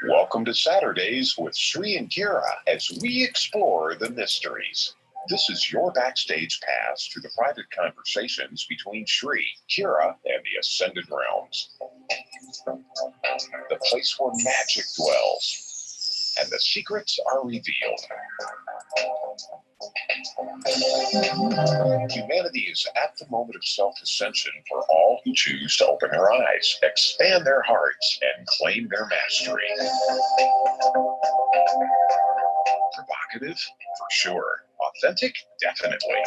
Welcome to Saturdays with Sri and Kira as we explore the mysteries. This is your backstage pass to the private conversations between Sri, Kira, and the Ascended Realms. The place where magic dwells and the secrets are revealed. Humanity is at the moment of self-ascension for all who choose to open their eyes, expand their hearts, and claim their mastery. Provocative? For sure. Authentic? Definitely.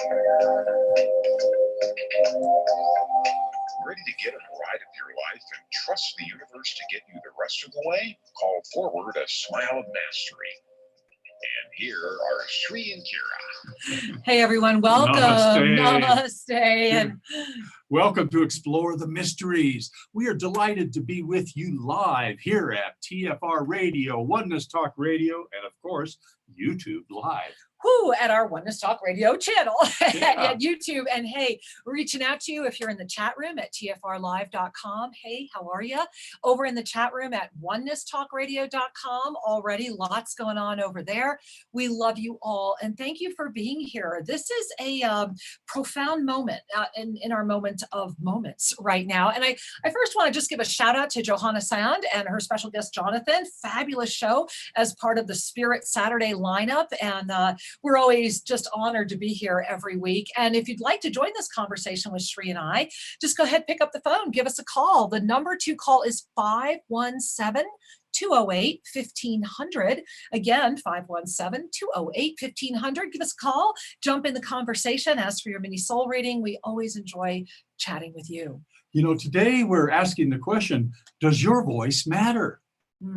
Ready to get on a ride of your life and trust the universe to get you the rest of the way? Call forward a smile of mastery. And here are Sri and Kira. Hey everyone, welcome. Namaste. And welcome to Explore the Mysteries. We are delighted to be with you live here at TFR Radio, Oneness Talk Radio, and of course, YouTube Live. at our Oneness Talk Radio channel at YouTube. And hey, we're reaching out to you if you're in the chat room at tfrlive.com. Hey, how are you? Over in the chat room at onenesstalkradio.com. Already lots going on over there. We love you all and thank you for being here. This is a profound moment in our moment of moments right now. And I first want to just give a shout out to Johanna Sand and her special guest, Jonathan. Fabulous show as part of the Spirit Saturday lineup. And we're always just honored to be here every week. And if you'd like to join this conversation with Sri and I, just go ahead, pick up the phone, give us a call. The number to call is 517-208-1500. Again, 517-208-1500. Give us a call, jump in the conversation, ask for your mini soul reading. We always enjoy chatting with you. You know, today we're asking the question, does your voice matter?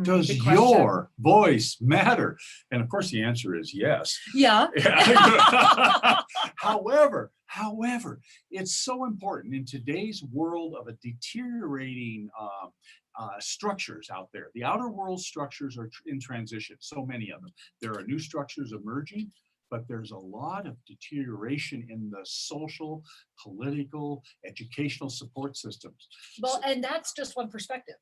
Does your voice matter? And of course, the answer is yes. Yeah. However, it's so important in today's world of a deteriorating structures out there. The outer world structures are in transition, so many of them. There are new structures emerging, but there's a lot of deterioration in the social, political, educational support systems. Well, and that's just one perspective.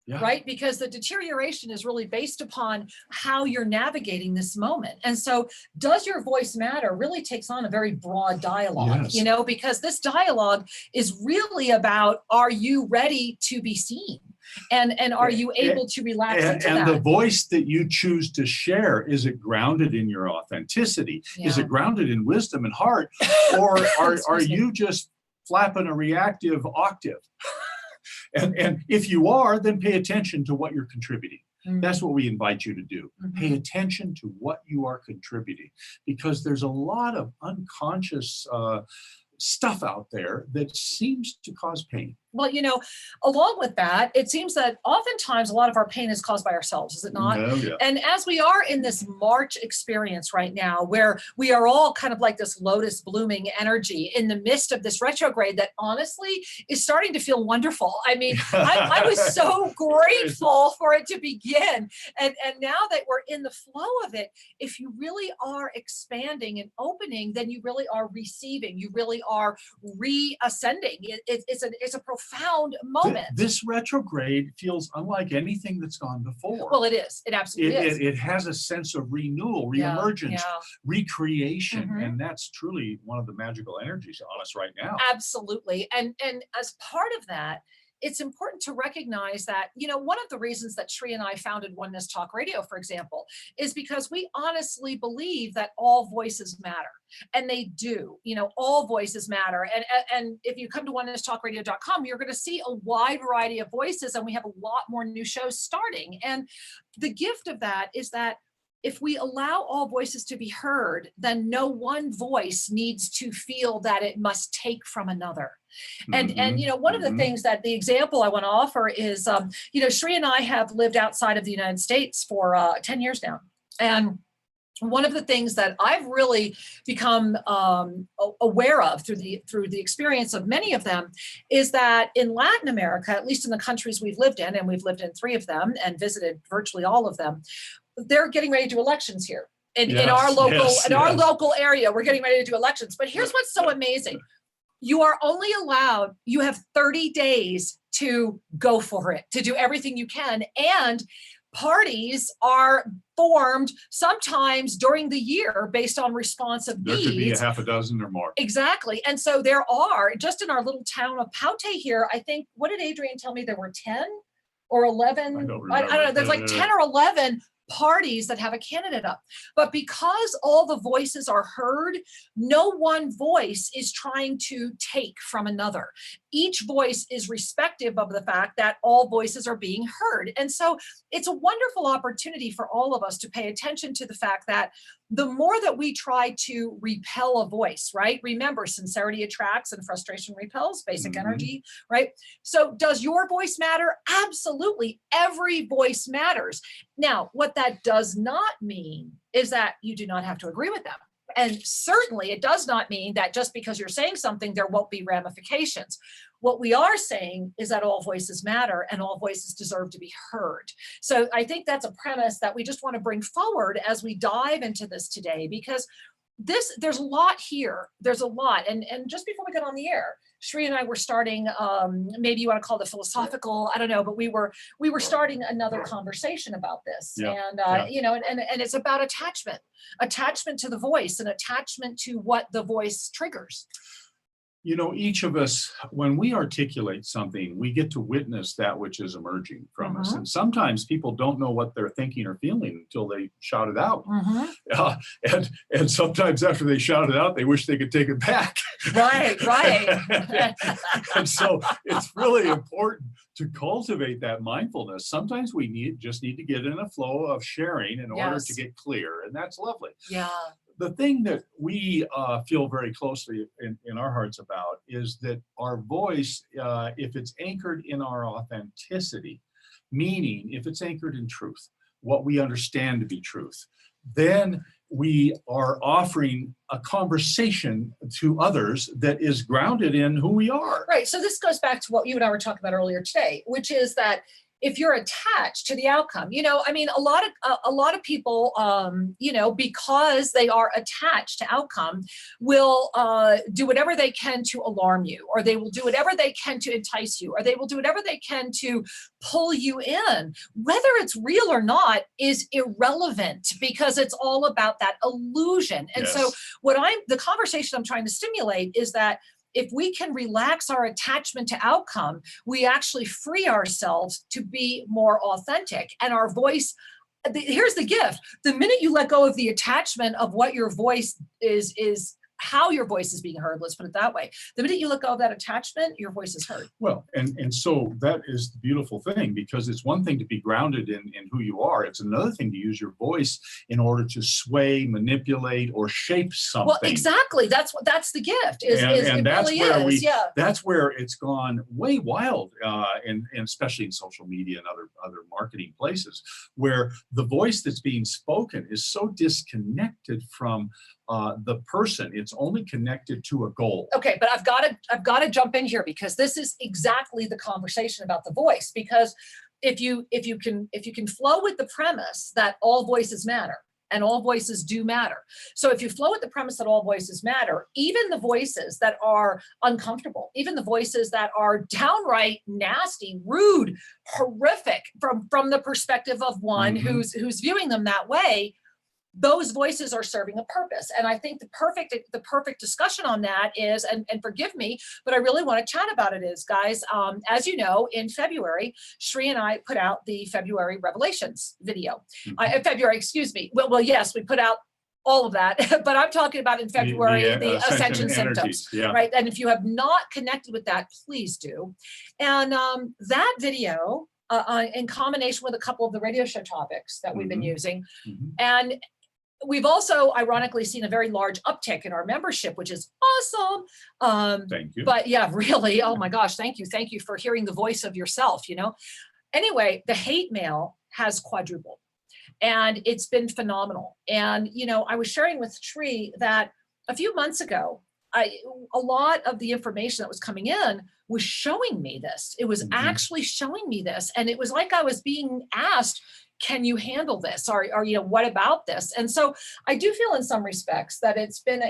Yeah. Right? Because the deterioration is really based upon how you're navigating this moment. And so does your voice matter really takes on a very broad dialogue, yes. You know, because this dialogue is really about, are you ready to be seen? And are you able to relax into that? And the voice that you choose to share, is it grounded in your authenticity? Yeah. Is it grounded in wisdom and heart? Or are you just flapping a reactive octave? And if you are, then pay attention to what you're contributing. Mm-hmm. That's what we invite you to do. Mm-hmm. Pay attention to what you are contributing, because there's a lot of unconscious stuff out there that seems to cause pain. Well, you know, along with that, it seems that oftentimes a lot of our pain is caused by ourselves, is it not? No, yeah. And as we are in this March experience right now, where we are all kind of like this lotus blooming energy in the midst of this retrograde that honestly is starting to feel wonderful. I mean, I was so grateful for it to begin. And now that we're in the flow of it, if you really are expanding and opening, then you really are receiving. You really are reascending. It's a profound moment. This retrograde feels unlike anything that's gone before. Well, it is. It absolutely is. It has a sense of renewal, reemergence, recreation, Mm-hmm. and that's truly one of the magical energies on us right now. Absolutely. And as part of that, it's important to recognize that, you know, one of the reasons that Sri and I founded Oneness Talk Radio, for example, is because we honestly believe that all voices matter. And they do, you know, all voices matter. And if you come to onenesstalkradio.com, you're going to see a wide variety of voices, and we have a lot more new shows starting. And the gift of that is that if we allow all voices to be heard, then no one voice needs to feel that it must take from another. And you know, one of the things that the example I want to offer is, you know, Sri and I have lived outside of the United States for 10 years now. And one of the things that I've really become aware of through the experience of many of them is that in Latin America, at least in the countries we've lived in, and we've lived in 3 of them and visited virtually all of them, they're getting ready to do elections here in our local local area. We're getting ready to do elections. But here's what's so amazing. you are only allowed, you have 30 days to go for it, to do everything you can. And parties are formed sometimes during the year based on responsive There needs. could be a half a dozen or more. Exactly. And so there are, just in our little town of Paute here, I think, what did Adrian tell me? There were 10 or 11? I don't remember. I don't know. There's like 10 or 11 parties that have a candidate up. But because all the voices are heard, no one voice is trying to take from another. Each voice is respective of the fact that all voices are being heard. And so it's a wonderful opportunity for all of us to pay attention to the fact that the more that we try to repel a voice, right? Remember, sincerity attracts and frustration repels, basic energy, right? So does your voice matter? Absolutely. Every voice matters. Now, what that does not mean is that you do not have to agree with them. And certainly it does not mean that just because you're saying something, there won't be ramifications. What we are saying is that all voices matter and all voices deserve to be heard. So I think that's a premise that we just want to bring forward as we dive into this today, because there's a lot here. There's a lot. And just before we get on the air, Shri and I were starting, maybe you want to call it philosophical, I don't know, but we were starting another conversation about this. And, you know, and it's about attachment to the voice and attachment to what the voice triggers. You know, each of us, when we articulate something, we get to witness that which is emerging from us. And sometimes people don't know what they're thinking or feeling until they shout it out. And sometimes after they shout it out, they wish they could take it back. Right. And so it's really important to cultivate that mindfulness. Sometimes we just need to get in a flow of sharing in order to get clear. And that's lovely. Yeah. The thing that we feel very closely in our hearts about is that our voice, if it's anchored in our authenticity, meaning if it's anchored in truth, what we understand to be truth, then we are offering a conversation to others that is grounded in who we are. Right. So this goes back to what you and I were talking about earlier today, which is that if you're attached to the outcome, you know, I mean, a lot of people, you know, because they are attached to outcome, will do whatever they can to alarm you, or they will do whatever they can to entice you, or they will do whatever they can to pull you in. Whether it's real or not is irrelevant, because it's all about that illusion. And so the conversation I'm trying to stimulate is that if we can relax our attachment to outcome, we actually free ourselves to be more authentic. And our voice, here's the gift. The minute you let go of the attachment of what your voice is how your voice is being heard, let's put it that way. The minute you let go of that attachment, your voice is heard. Well, and so that is the beautiful thing, because it's one thing to be grounded in who you are. It's another thing to use your voice in order to sway, manipulate, or shape something. Well, exactly. That's the gift. That's where it's gone way wild, and especially in social media and other marketing places, where the voice that's being spoken is so disconnected from the person. It's only connected to a goal. Okay, but I've got to jump in here, because this is exactly the conversation about the voice. Because if you can flow with the premise that all voices matter, and all voices do matter. So if you flow with the premise that all voices matter, even the voices that are uncomfortable, even the voices that are downright nasty, rude, horrific from the perspective of one who's viewing them that way, those voices are serving a purpose. And I think the perfect discussion on that is, and forgive me, but I really want to chat about it, is, guys, as you know, in February, Shri and I put out the February Revelations video. February, excuse me. Well, yes, we put out all of that, but I'm talking about in February, the Ascension symptoms, right? And if you have not connected with that, please do. And that video, in combination with a couple of the radio show topics that we've been using, and we've also ironically seen a very large uptick in our membership, which is awesome. Thank you. But yeah, really, oh my gosh, thank you for hearing the voice of yourself, you know. Anyway, the hate mail has quadrupled, and it's been phenomenal. And, you know, I was sharing with Shri that a few months ago, a lot of the information that was coming in was showing me this. It was actually showing me this. And it was like I was being asked, can you handle this? Or, you know, what about this? And so I do feel in some respects that it's been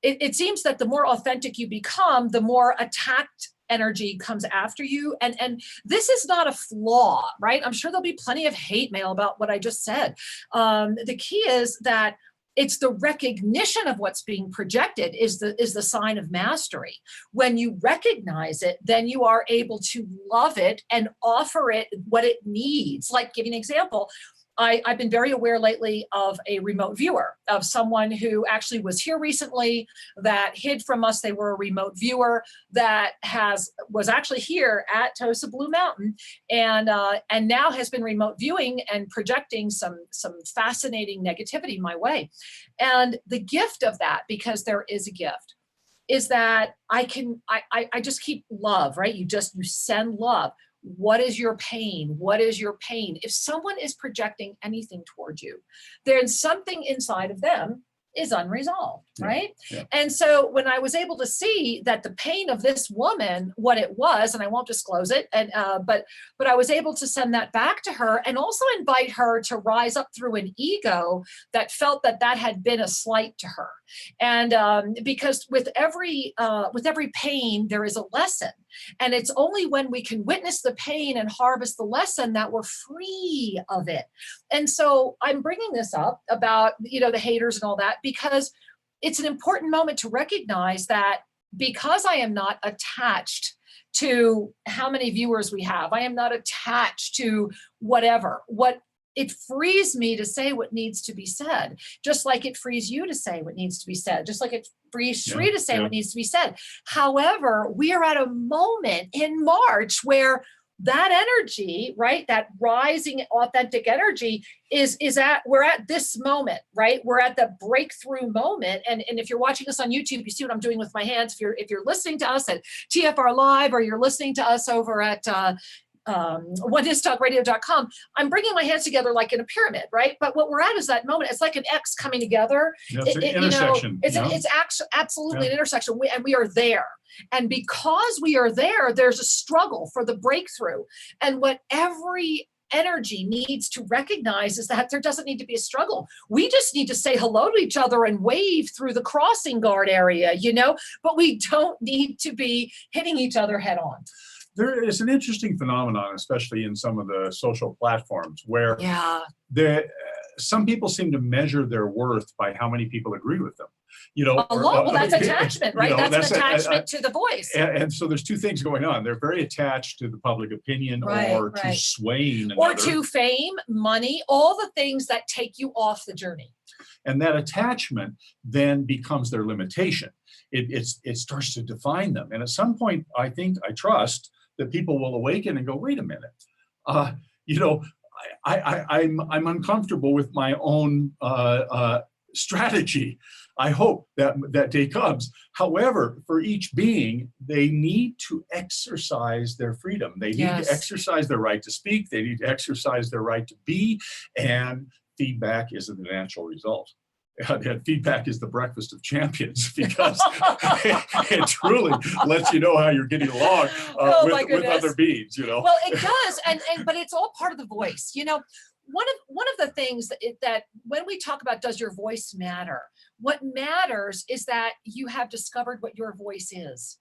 it seems that the more authentic you become, the more attacked energy comes after you. And this is not a flaw, right? I'm sure there'll be plenty of hate mail about what I just said. The key is that it's the recognition of what's being projected is the sign of mastery. When you recognize it, then you are able to love it and offer it what it needs. Like, give you an example. I've been very aware lately of a remote viewer, of someone who actually was here recently that hid from us. They were a remote viewer that was actually here at Tosa Blue Mountain, and now has been remote viewing and projecting some fascinating negativity my way. And the gift of that, because there is a gift, is that I just keep love, right? You send love. What is your pain? What is your pain? If someone is projecting anything towards you, there's something inside of them is unresolved, right? Yeah. And so when I was able to see that the pain of this woman, what it was, and I won't disclose it, and but I was able to send that back to her and also invite her to rise up through an ego that felt that had been a slight to her. And because with every pain, there is a lesson. And it's only when we can witness the pain and harvest the lesson that we're free of it. And so I'm bringing this up about, the haters and all that, because it's an important moment to recognize that because I am not attached to how many viewers we have, I am not attached to whatever, it frees me to say what needs to be said, just like it frees you to say what needs to be said, just like it frees Shri to say what needs to be said. However, we are at a moment in March where that energy, right, that rising authentic energy we're at this moment, right? We're at the breakthrough moment. And if you're watching us on YouTube, you see what I'm doing with my hands. If you're listening to us at TFR Live, or you're listening to us over at onenesstalkradio.com, I'm bringing my hands together like in a pyramid, right? But what we're at is that moment. It's like an X coming together. It's an intersection. It's absolutely an intersection. We are there. And because we are there, there's a struggle for the breakthrough. And what every energy needs to recognize is that there doesn't need to be a struggle. We just need to say hello to each other and wave through the crossing guard area, but we don't need to be hitting each other head on. There is an interesting phenomenon, especially in some of the social platforms, where some people seem to measure their worth by how many people agree with them. Well, that's attachment, right? That's an attachment to the voice. And so there's two things going on. They're very attached to the public opinion, or to swaying another. Or to fame, money, all the things that take you off the journey. And that attachment then becomes their limitation. It starts to define them. And at some point, I trust that people will awaken and go, wait a minute, I'm uncomfortable with my own strategy. I hope that day comes. However, for each being, they need to exercise their freedom. They need to exercise their right to speak. They need to exercise their right to be, and feedback is a natural result. And feedback is the breakfast of champions, because it truly lets you know how you're getting along with other beings. Well, it does, but it's all part of the voice. One of the things that when we talk about, does your voice matter? What matters is that you have discovered what your voice is.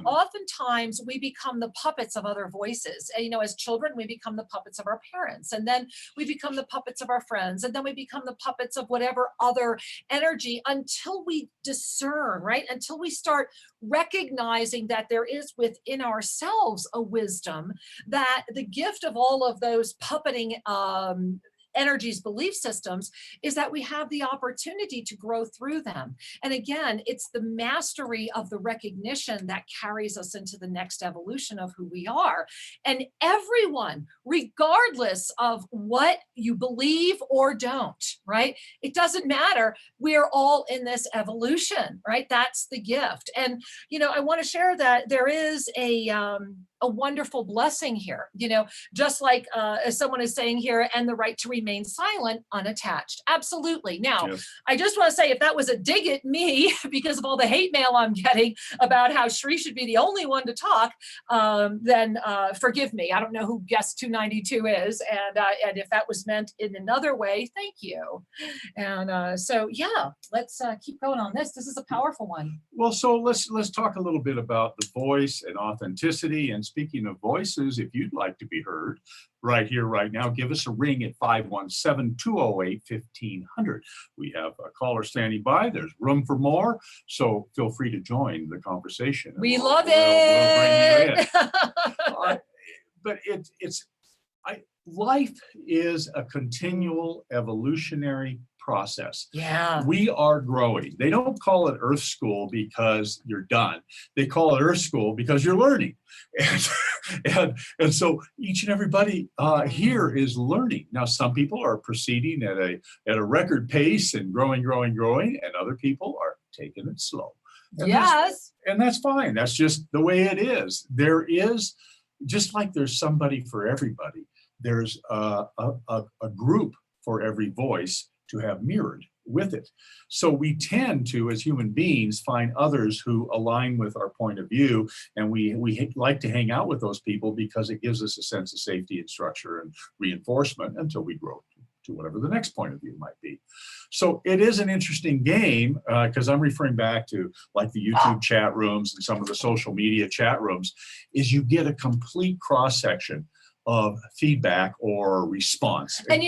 Oftentimes we become the puppets of other voices. And, as children, we become the puppets of our parents, and then we become the puppets of our friends, and then we become the puppets of whatever other energy, until we discern, right? Until we start recognizing that there is within ourselves a wisdom, that the gift of all of those puppeting energies, belief systems, is that we have the opportunity to grow through them. And again, it's the mastery of the recognition that carries us into the next evolution of who we are. And everyone, regardless of what you believe or don't, right? It doesn't matter. We're all in this evolution, right? That's the gift. And, I want to share that there is a a wonderful blessing here, just like as someone is saying here, and the right to remain silent, unattached. Absolutely. Now, Yes. I just want to say, if that was a dig at me because of all the hate mail I'm getting about how Sri should be the only one to talk, then forgive me. I don't know who guest 292 is. And if that was meant in another way, thank you. And so, yeah, let's keep going on this. This is a powerful one. Well, so let's talk a little bit about the voice and authenticity. And speaking of voices, if you'd like to be heard right here, right now, give us a ring at 517-208-1500. We have a caller standing by. There's room for more, so feel free to join the conversation. We love it. We'll bring you in. But life is a continual evolutionary process. Yeah. We are growing. They don't call it Earth School because you're done. They call it Earth School because you're learning. And so each and everybody here is learning. Now, some people are proceeding at a record pace and growing, and other people are taking it slow. And yes. That's fine. That's just the way it is. There is, just like there's somebody for everybody, there's a group for every voice to have mirrored with it. So we tend to, as human beings, find others who align with our point of view, and we like to hang out with those people because it gives us a sense of safety and structure and reinforcement until we grow to whatever the next point of view might be. So it is an interesting game because I'm referring back to like the YouTube chat rooms and some of the social media chat rooms, is you get a complete cross-section of feedback or response. And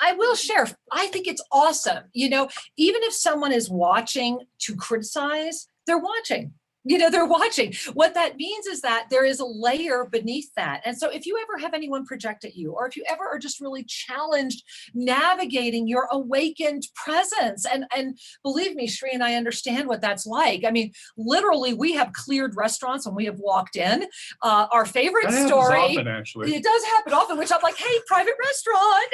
I will share, I think it's awesome. Even if someone is watching to criticize, they're watching. They're watching. What that means is that there is a layer beneath that. And so if you ever have anyone project at you, or if you ever are just really challenged navigating your awakened presence, and believe me, Sri and I understand what that's like. I mean, literally, we have cleared restaurants when we have walked in. Our favorite story. Often, actually. It does happen often, which I'm like, hey, private restaurant.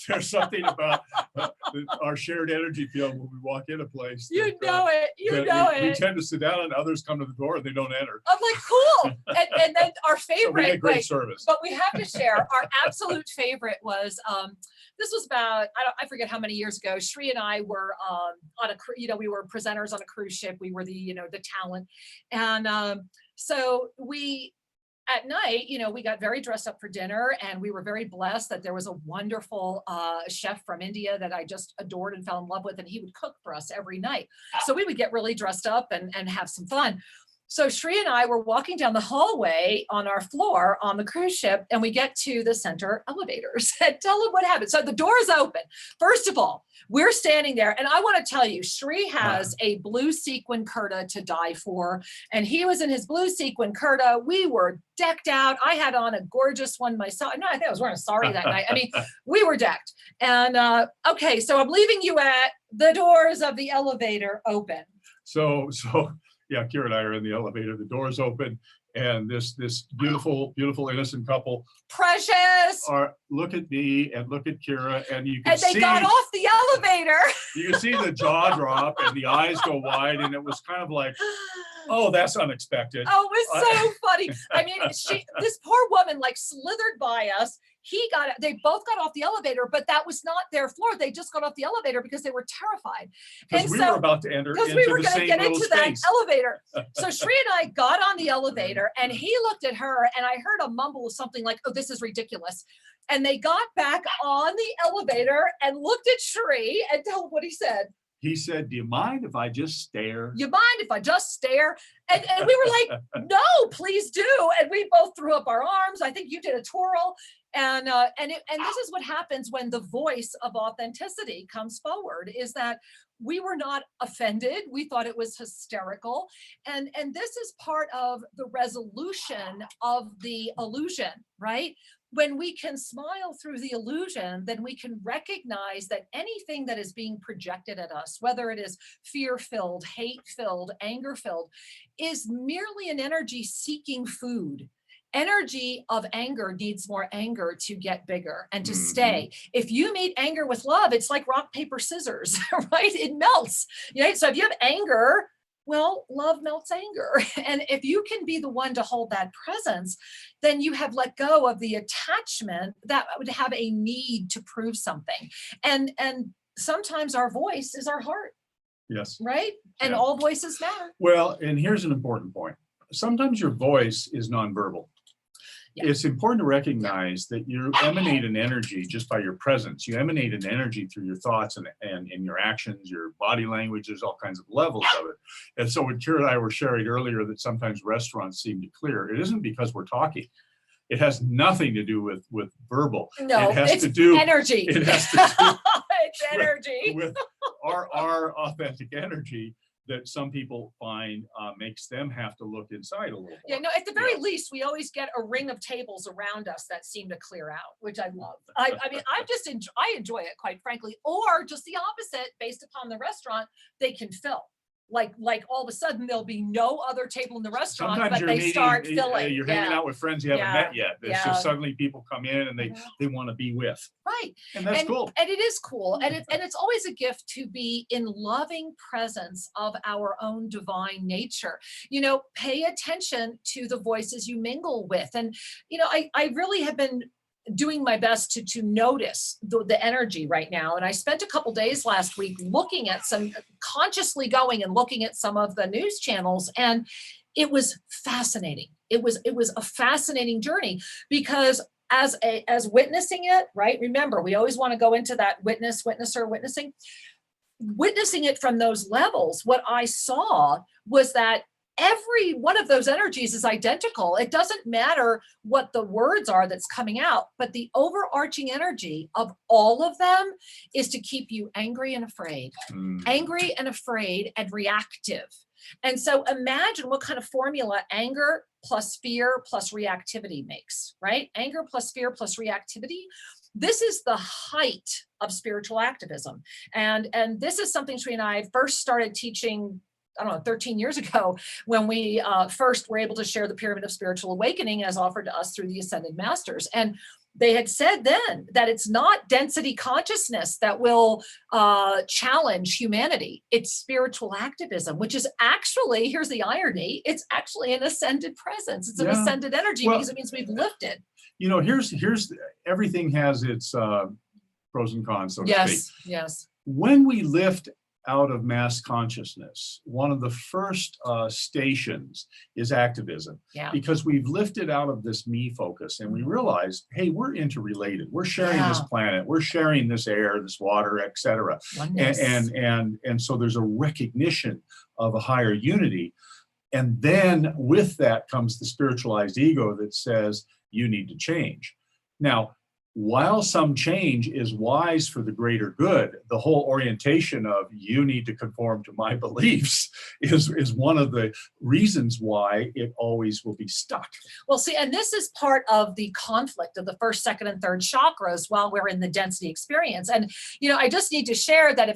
There's something about our shared energy field when we walk in a place. You know it. We tend to sit down and others come to the door and they don't enter. I'm like, cool. And then our favorite, so we get great service. But we have to share, our absolute favorite was, this was about, I forget how many years ago, Sri and I were on a, we were presenters on a cruise ship. We were the talent. And so at night, we got very dressed up for dinner, and we were very blessed that there was a wonderful chef from India that I just adored and fell in love with, and he would cook for us every night. So we would get really dressed up and have some fun. So Sri and I were walking down the hallway on our floor on the cruise ship, and we get to the center elevators. And tell them what happened. So the door is open. First of all, we're standing there, and I want to tell you, Sri has a blue sequin kurta to die for, and he was in his blue sequin kurta. We were decked out. I had on a gorgeous one myself. No, I think I was wearing a sari that night. I mean, we were decked. And okay, so I'm leaving you at the doors of the elevator open. So. Yeah, Kira and I are in the elevator. The door's open, and this beautiful, innocent couple, precious, look at me and look at Kira, and you can and they got off the elevator. You can see the jaw drop and the eyes go wide, and it was kind of like, oh, that's unexpected. Oh, it was so funny. I mean, this poor woman slithered by us. They both got off the elevator, but that was not their floor. They just got off the elevator because they were terrified. Because we were about to enter into we were going to get into that elevator. So Sri and I got on the elevator, and he looked at her, and I heard a mumble of something like, oh, this is ridiculous. And they got back on the elevator and looked at Sri and told what he said. He said, do you mind if I just stare? You mind if I just stare? And we were like, no, please do. And we both threw up our arms. I think you did a twirl. And this is what happens when the voice of authenticity comes forward, is that we were not offended. We thought it was hysterical. And this is part of the resolution of the illusion, right? When we can smile through the illusion, then we can recognize that anything that is being projected at us, whether it is fear-filled, hate-filled, anger-filled, is merely an energy seeking food. Energy of anger needs more anger to get bigger and to stay. If you meet anger with love, it's like rock, paper, scissors, right? It melts. So if you have anger, Well, love melts anger. And if you can be the one to hold that presence, then you have let go of the attachment that would have a need to prove something. And sometimes our voice is our heart. Yes. Right? And Yeah. all voices matter. Well, and here's an important point. Sometimes your voice is nonverbal. Yeah. It's important to recognize that you emanate an energy just by your presence. You emanate an energy through your thoughts and your actions, your body language. There's all kinds of levels of it. And so when Kira and I were sharing earlier that sometimes restaurants seem to clear, it isn't because we're talking. It has nothing to do with verbal. No, it has it's to do energy. It has to do it's energy with our authentic energy that some people find makes them have to look inside a little more. Yeah, no, at the very least, we always get a ring of tables around us that seem to clear out, which I love. I mean, I enjoy it, quite frankly. Or just the opposite, based upon the restaurant, they can fill. Like all of a sudden there'll be no other table in the restaurant, Sometimes but they start filling. You're hanging out with friends you haven't met yet. It's just suddenly people come in and they want to be with. Right. And that's cool. And it is cool. And it's always a gift to be in loving presence of our own divine nature. You know, pay attention to the voices you mingle with. And, you know, I really have been doing my best to notice the energy right now. And I spent a couple days last week looking at consciously going and looking at some of the news channels, and it was fascinating. It was a fascinating journey, because as witnessing it, right? Remember, we always want to go into that witnessing it from those levels. What I saw was that every one of those energies is identical. It doesn't matter what the words are that's coming out, but the overarching energy of all of them is to keep you angry and afraid, angry and afraid and reactive. And so imagine what kind of formula anger plus fear plus reactivity makes, right? Anger plus fear plus reactivity. This is the height of spiritual activism. And this is something Sri and I first started teaching, I don't know, 13 years ago, when we first were able to share the Pyramid of Spiritual Awakening as offered to us through the Ascended Masters. And they had said then that it's not density consciousness that will challenge humanity. It's spiritual activism, which is actually, here's the irony, it's actually an ascended presence. It's an ascended energy, because it means we've lifted. You know, here's everything has its pros and cons, so to speak. Yes. When we lift out of mass consciousness, one of the first stations is activism, because we've lifted out of this me focus and we realize, hey, we're interrelated. We're sharing this planet. We're sharing this air, this water, etc. And so there's a recognition of a higher unity. And then with that comes the spiritualized ego that says you need to change. Now, while some change is wise for the greater good, the whole orientation of you need to conform to my beliefs is one of the reasons why it always will be stuck. Well, see, and this is part of the conflict of the first, second, and third chakras while we're in the density experience. And, you know, I just need to share that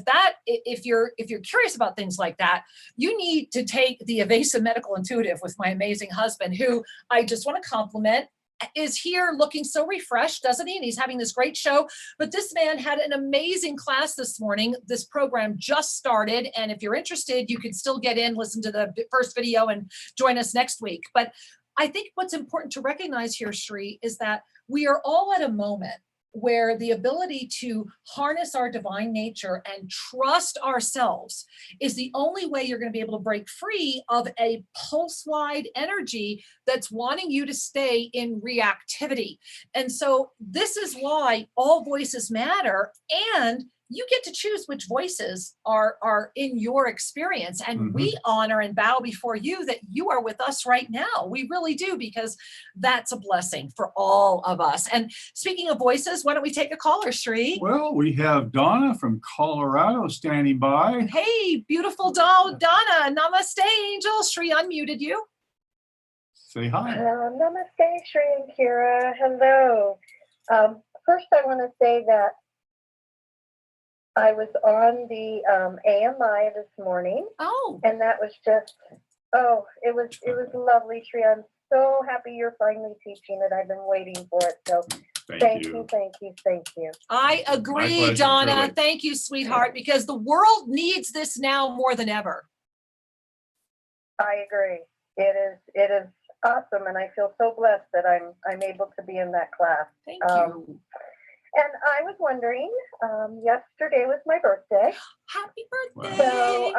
if you're curious about things like that, you need to take the Evasive Medical Intuitive with my amazing husband, who I just want to compliment, is here looking so refreshed, doesn't he? And he's having this great show. But this man had an amazing class this morning. This program just started. And if you're interested, you can still get in, listen to the first video, and join us next week. But I think what's important to recognize here, Sri, is that we are all at a moment where the ability to harness our divine nature and trust ourselves is the only way you're going to be able to break free of a pulse-wide energy that's wanting you to stay in reactivity. And so this is why all voices matter, and you get to choose which voices are in your experience. And we honor and bow before you that you are with us right now. We really do, because that's a blessing for all of us. And speaking of voices, why don't we take a caller, Sri? Well, we have Donna from Colorado standing by. Hey, beautiful Donna. Namaste, angel. Sri unmuted you. Say hi. Namaste, Sri and Kira. Hello. First, I want to say that I was on the AMI this morning. Oh. And that was just, it was lovely, Sri. I'm so happy you're finally teaching it. I've been waiting for it. So thank you. I agree, Donna. Really. Thank you, sweetheart, because the world needs this now more than ever. I agree. It is awesome, and I feel so blessed that I'm able to be in that class. Thank you. And I was wondering, yesterday was my birthday. Happy birthday. So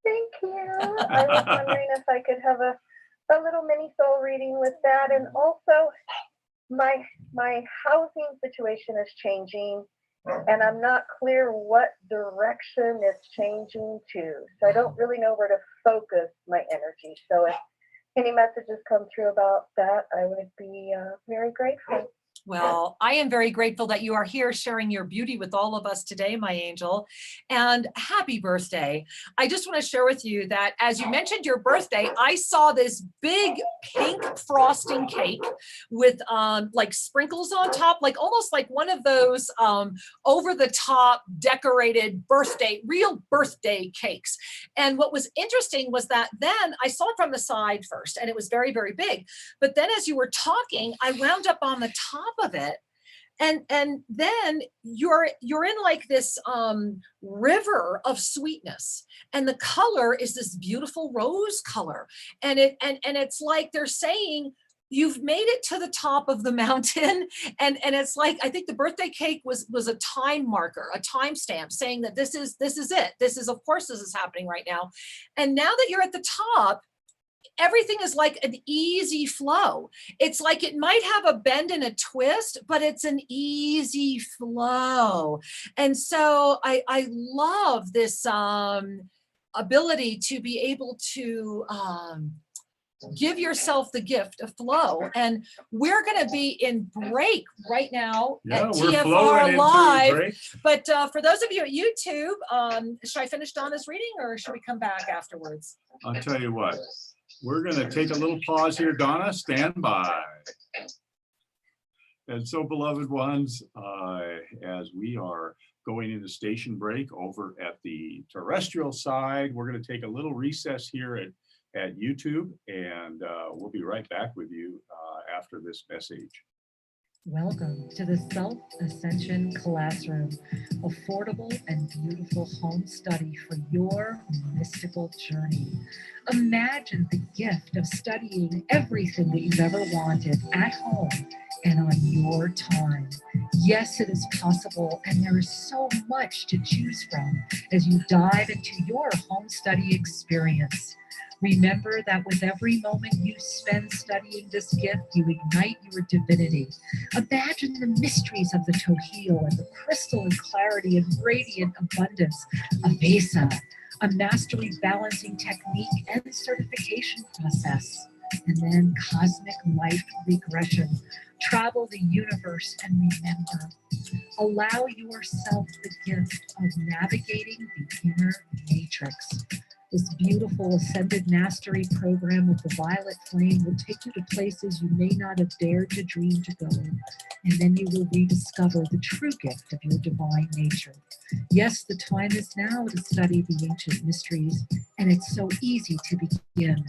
thank you. I was wondering if I could have a little mini soul reading with that. And also my housing situation is changing, and I'm not clear what direction it's changing to. So I don't really know where to focus my energy. So if any messages come through about that, I would be very grateful. Well, I am very grateful that you are here sharing your beauty with all of us today, my angel, and happy birthday. I just want to share with you that as you mentioned your birthday, I saw this big pink frosting cake with like sprinkles on top, like almost like one of those over the top decorated real birthday cakes. And what was interesting was that then I saw it from the side first, and it was very, very big. But then as you were talking, I wound up on the top of it, and then you're in like this river of sweetness, and the color is this beautiful rose color, and it's like they're saying you've made it to the top of the mountain, and it's like, I think the birthday cake was a time marker, a time stamp saying that this is it, this is happening right now. And now that you're at the top, everything is like an easy flow. It's like it might have a bend and a twist, but it's an easy flow. And so I love this ability to be able to give yourself the gift of flow. And we're going to be in break right now at TFR Live. But for those of you at YouTube, should I finish Donna's reading, or should we come back afterwards? I'll tell you what. We're going to take a little pause here. Donna, stand by. And so, beloved ones, as we are going into station break over at the terrestrial side, we're going to take a little recess here at YouTube, and we'll be right back with you after this message. Welcome to the Self-Ascension Classroom, affordable and beautiful home study for your mystical journey. Imagine the gift of studying everything that you've ever wanted at home and on your time. Yes, it is possible, and there is so much to choose from as you dive into your home study experience. Remember that with every moment you spend studying this gift, you ignite your divinity. Imagine the mysteries of the Tohil and the crystalline clarity and radiant abundance of Vesa, a mastery balancing technique and certification process. And then cosmic life regression. Travel the universe and remember. Allow yourself the gift of navigating the inner matrix. This beautiful Ascended Mastery program with the violet flame will take you to places you may not have dared to dream to go. And then you will rediscover the true gift of your divine nature. Yes, the time is now to study the ancient mysteries, and it's so easy to begin.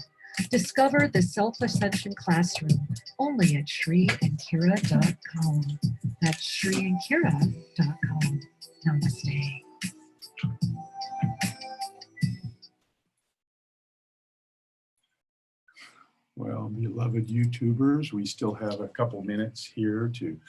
Discover the Self-Ascension Classroom only at ShriandKira.com. That's ShriandKira.com. Namaste. Well, beloved YouTubers, we still have a couple minutes here to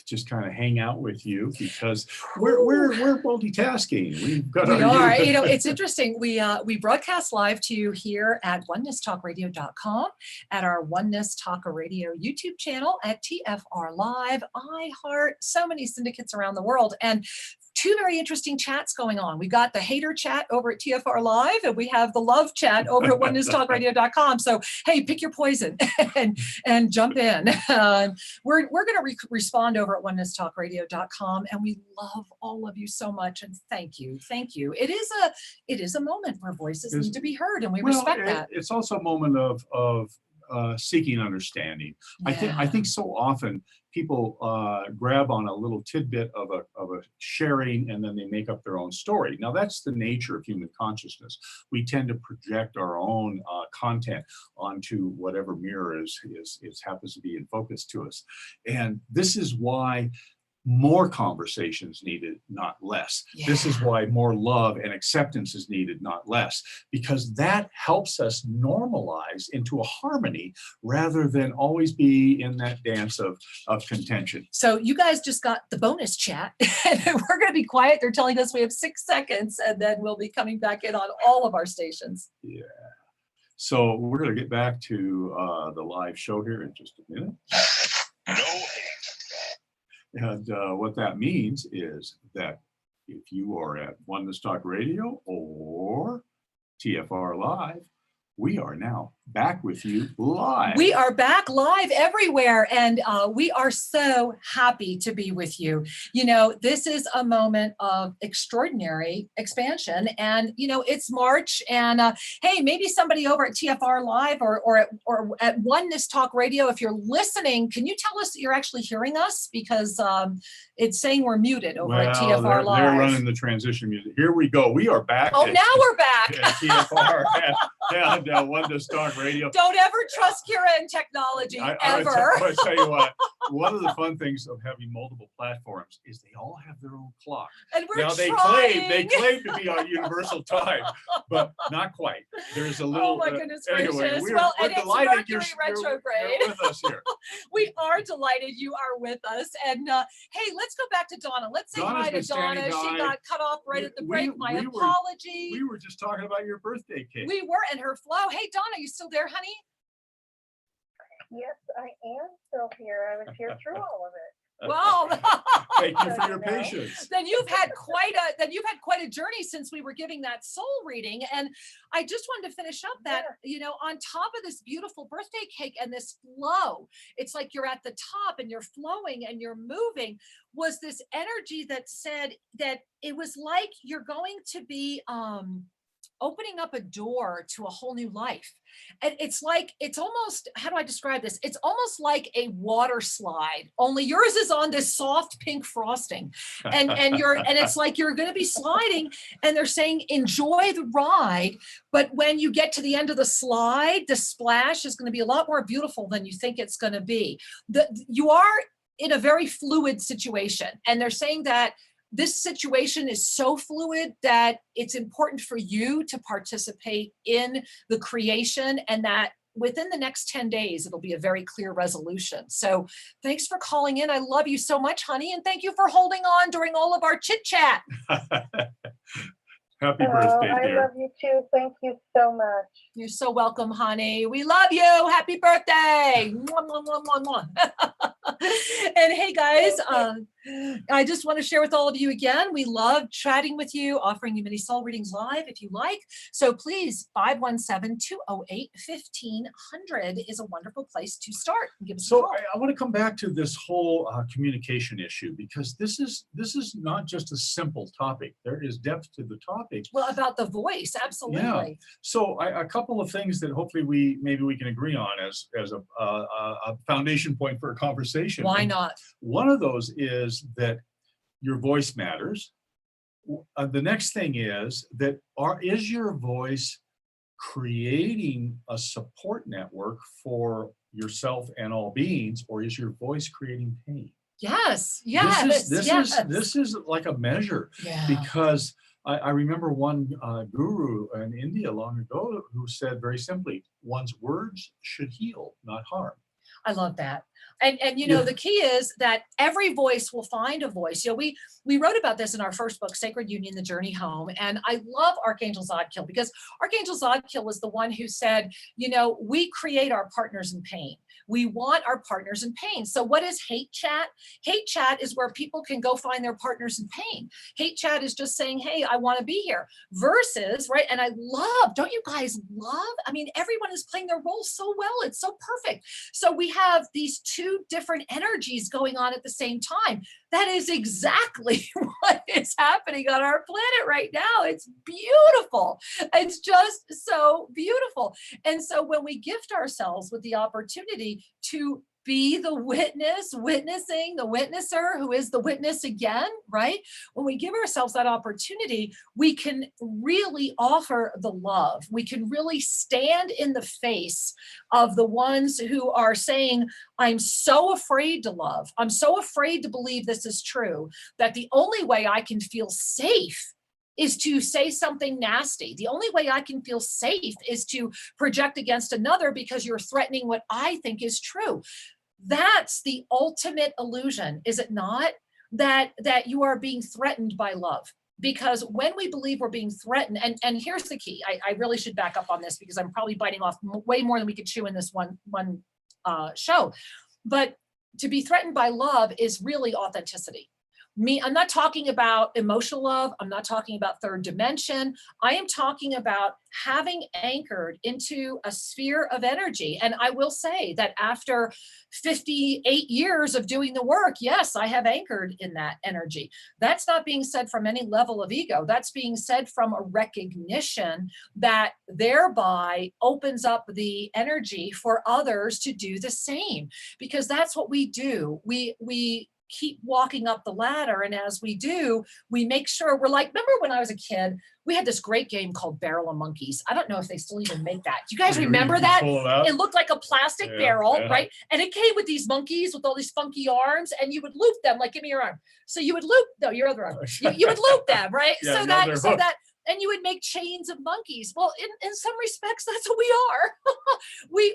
just kind of hang out with you, because we're multitasking. We are. You know, it's interesting. We broadcast live to you here at OnenessTalkRadio.com, at our Oneness Talk Radio YouTube channel, at TFR Live, iHeart, so many syndicates around the world, and two very interesting chats going on. We've got the hater chat over at TFR Live, and we have the love chat over at OnenessTalkRadio.com. So, hey, pick your poison and jump in. We're going to respond over at OnenessTalkRadio.com, and we love all of you so much. And thank you. It is a moment where voices need to be heard, and we respect that. It's also a moment of seeking understanding. Yeah. I think so often people grab on a little tidbit of a sharing, and then they make up their own story. Now, that's the nature of human consciousness. We tend to project our own content onto whatever mirror is happens to be in focus to us. And this is why more conversations needed, not less. This is why more love and acceptance is needed, not less, because that helps us normalize into a harmony rather than always be in that dance of contention. So you guys just got the bonus chat, and we're going to be quiet. They're telling us we have 6 seconds, and then we'll be coming back in on all of our stations. Yeah. So we're going to get back to the live show here in just a minute. No hate. And what that means is that if you are at Oneness Talk Radio or TFR Live, we are now back with you live. We are back live everywhere, and we are so happy to be with you. You know, this is a moment of extraordinary expansion, and you know, it's March, and hey, maybe somebody over at TFR Live or at Oneness Talk Radio, if you're listening, can you tell us that you're actually hearing us? Because it's saying we're muted over at TFR Live. They're running the transition music. Here we go. We are back. Oh, now we're back. At TFR and Oneness Talk Radio. Don't ever trust Kira and technology, ever. I tell you what, one of the fun things of having multiple platforms is they all have their own clock. And we're now they claim to be on universal time, but not quite. There's a little. Oh my goodness anyway, gracious! we're and it's delighted Mercury retrograde. you're with us here. We are delighted you are with us. And hey, let's go back to Donna. Let's say Donna's hi to been standing Donna. She by. got cut off right at the break. My apology. We were just talking about your birthday cake. We were in her flow. Hey, Donna, you still there, honey? Yes, I am still here. I was here through all of it. Well, thank you for your patience. Then you've had quite a journey since we were giving that soul reading. And I just wanted to finish up that, you know, on top of this beautiful birthday cake and this flow, it's like you're at the top and you're flowing and you're moving, was this energy that said that it was like you're going to be opening up a door to a whole new life. And it's like, it's almost, how do I describe this? It's almost like a water slide, only yours is on this soft pink frosting. And it's like you're going to be sliding, and they're saying, enjoy the ride. But when you get to the end of the slide, the splash is going to be a lot more beautiful than you think it's going to be. You are in a very fluid situation. And they're saying that this situation is so fluid that it's important for you to participate in the creation, and that within the next 10 days, it'll be a very clear resolution. So thanks for calling in. I love you so much, honey. And thank you for holding on during all of our chit chat. Happy birthday, dear. I love you too. Thank you so much. You're so welcome, honey. We love you. Happy birthday. Mwah, mwah, mwah, mwah, mwah. And hey, guys, I just want to share with all of you again, we love chatting with you, offering you mini soul readings live if you like. So please, 517-208-1500 is a wonderful place to start. Give us a call. I want to come back to this whole communication issue, because this is not just a simple topic. There is depth to the topic. Well, about the voice, absolutely. Yeah. So a couple of things that hopefully maybe we can agree on as a foundation point for a conversation. Why not? One of those is that your voice matters. The next thing is that is your voice creating a support network for yourself and all beings, or is your voice creating pain? Yes. This is like a measure, yeah. Because I remember one guru in India long ago who said very simply, one's words should heal, not harm. I love that. And you know, the key is that every voice will find a voice. You know, we wrote about this in our first book, Sacred Union, The Journey Home. And I love Archangel Zadkiel, because Archangel Zadkiel was the one who said, you know, we create our partners in pain. We want our partners in pain. So what is hate chat? Hate chat is where people can go find their partners in pain. Hate chat is just saying, hey, I want to be here. Versus, right? And I love, don't you guys love? I mean, everyone is playing their role so well. It's so perfect. So we have these two different energies going on at the same time. That is exactly what is happening on our planet right now. It's beautiful. It's just so beautiful. And so when we gift ourselves with the opportunity to be the witness, witnessing the witnesser who is the witness again, right? When we give ourselves that opportunity, we can really offer the love. We can really stand in the face of the ones who are saying, I'm so afraid to love. I'm so afraid to believe this is true, that the only way I can feel safe is to say something nasty. The only way I can feel safe is to project against another because you're threatening what I think is true. That's the ultimate illusion, is it not? That you are being threatened by love. Because when we believe we're being threatened, and here's the key, I really should back up on this because I'm probably biting off way more than we could chew in this one show. But to be threatened by love is really authenticity. I'm not talking about emotional love. I'm not talking about third dimension. I am talking about having anchored into a sphere of energy. And I will say that after 58 years of doing the work, yes, I have anchored in that energy. That's not being said from any level of ego. That's being said from a recognition that thereby opens up the energy for others to do the same, because that's what we do. We keep walking up the ladder. And as we do, we make sure we're like, remember when I was a kid, we had this great game called Barrel of Monkeys. I don't know if they still even make that. Do you guys remember that? It looked like a plastic barrel, right? And it came with these monkeys with all these funky arms, and you would loop them, like, give me your arm. So you would loop, no, your other arm. You would loop them, right? So that, and you would make chains of monkeys. Well, in some respects, that's what we are.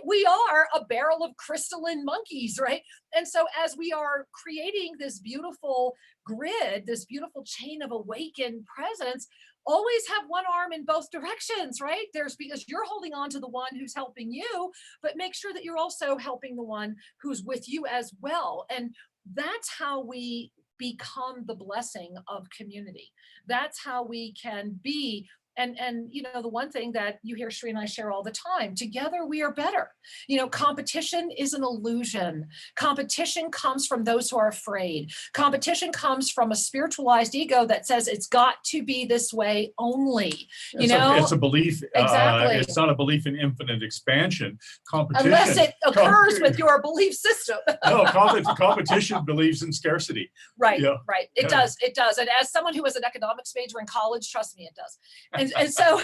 we are a barrel of crystalline monkeys, right? And so as we are creating this beautiful grid, this beautiful chain of awakened presence, always have one arm in both directions, right? Because you're holding on to the one who's helping you, but make sure that you're also helping the one who's with you as well. And that's how we become the blessing of community. That's how we can be. And you know, the one thing that you hear Sri and I share all the time, together we are better. You know, competition is an illusion. Competition comes from those who are afraid. Competition comes from a spiritualized ego that says it's got to be this way only. It's a belief. Exactly. It's not a belief in infinite expansion. Competition. Unless it occurs with your belief system. No, competition believes in scarcity. Right, right. It does. And as someone who was an economics major in college, trust me, it does. And so,